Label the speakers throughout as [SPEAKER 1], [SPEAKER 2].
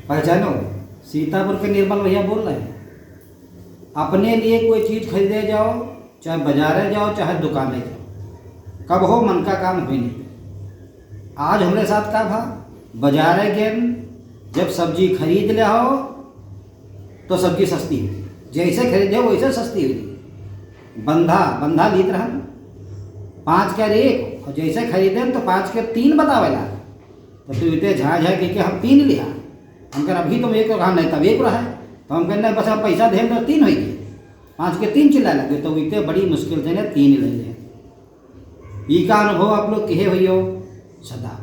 [SPEAKER 1] पहचानो, सीतापुर के निर्मल भैया बोल रहे हैं। अपने लिए कोई चीज़ खरीदे जाओ, चाहे बाजारे जाओ चाहे दुकाने जाओ, कब हो मन का काम हुई नहीं। आज हमारे साथ का भा बाजारे गए, जब सब्जी खरीद ले हो तो सब्जी सस्ती हुई, जैसे खरीदे हो वैसे सस्ती हुई। बंधा लीत रहन 5 का एक, और जैसे खरीदे तो 5 के 3 बतावेला। तो तू इतने झाझा के हम 3 लिया, हम कह अभी तुम एक रहा नहीं तब एक रहा है, तो हम कहना बस अब पैसा दे तो 3 हुई, 5 के 3 चिल्ला लगे। तो इतने बड़ी मुश्किल से 3 ले लें। ई का अनुभव आप लोग कहे हुई हो सदा।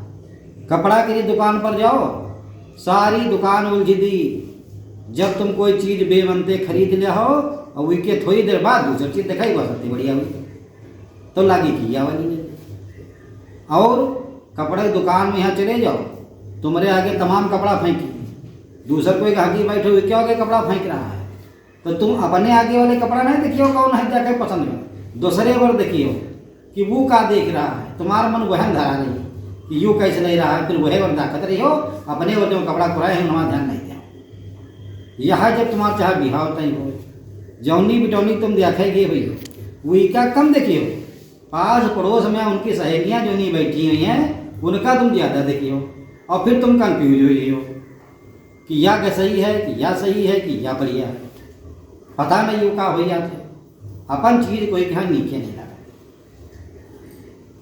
[SPEAKER 1] कपड़ा की दुकान पर जाओ, सारी दुकान उलझी दी। जब तुम कोई चीज़ बेमनते खरीद ले हो और उसके थोड़ी देर बाद दूसरी चीज़ दिखाई बहुत सकती बढ़िया हुई, तो लागी किया वाली नहीं। और कपड़े की दुकान में यहाँ चले जाओ, तुम्हारे आगे तमाम कपड़ा फेंकी, दूसरा कोई आगे बैठे हुए क्या आगे कपड़ा फेंक रहा है, तो तुम अपने आगे वाले कपड़ा नहीं देखियो कौन है जाके पसंद में, दूसरे पर देखियो कि वो का देख रहा है। तुम्हारा मन वहन धरा रही कि यूँ कैसे नहीं रहा है, फिर वही वर दाखत रही हो, अपने वाले में कपड़ा कुराए हैं वहाँ ध्यान नहीं दिया। यह जब तुम्हारा चाहे बिहाव तय हो, जौनी बिटौनी तुम देखेगी हुई हो, वही का कम देखिए हो। पास पड़ोस में उनकी सहेलियाँ जो नहीं बैठी हुई हैं उनका तुम ज़्यादा देखिए हो, और फिर तुम कंफ्यूज हुई हो कि या क्या सही है कि या सही है कि या बढ़िया है, पता नहीं वो का हो जाते। अपन चीज़ कोई कहाँ नीचे नहीं लगा।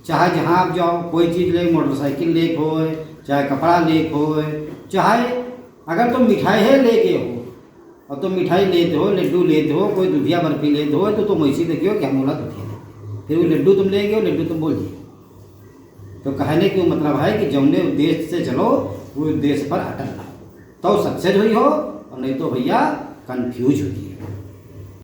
[SPEAKER 1] चाहे जहाँ आप जाओ कोई चीज़ ले, मोटरसाइकिल लेक हो, चाहे कपड़ा लेक हो, चाहे अगर तुम मिठाई है लेके हो और तुम मिठाई लेते हो, लड्डू लेते हो, कोई दुधिया बर्फी लेते हो, तो तुम वैसे देखियो कि हम बोला दुधिया ले, फिर वो लड्डू तुम ले गए, लड्डू तुम बोल दिए। तो कहने का मतलब है कि जौने उद्देश्य से चलो वो उद्देश्य पर अटल रहो, तो सक्सेस हुई हो, और नहीं तो भैया कंफ्यूज होती है।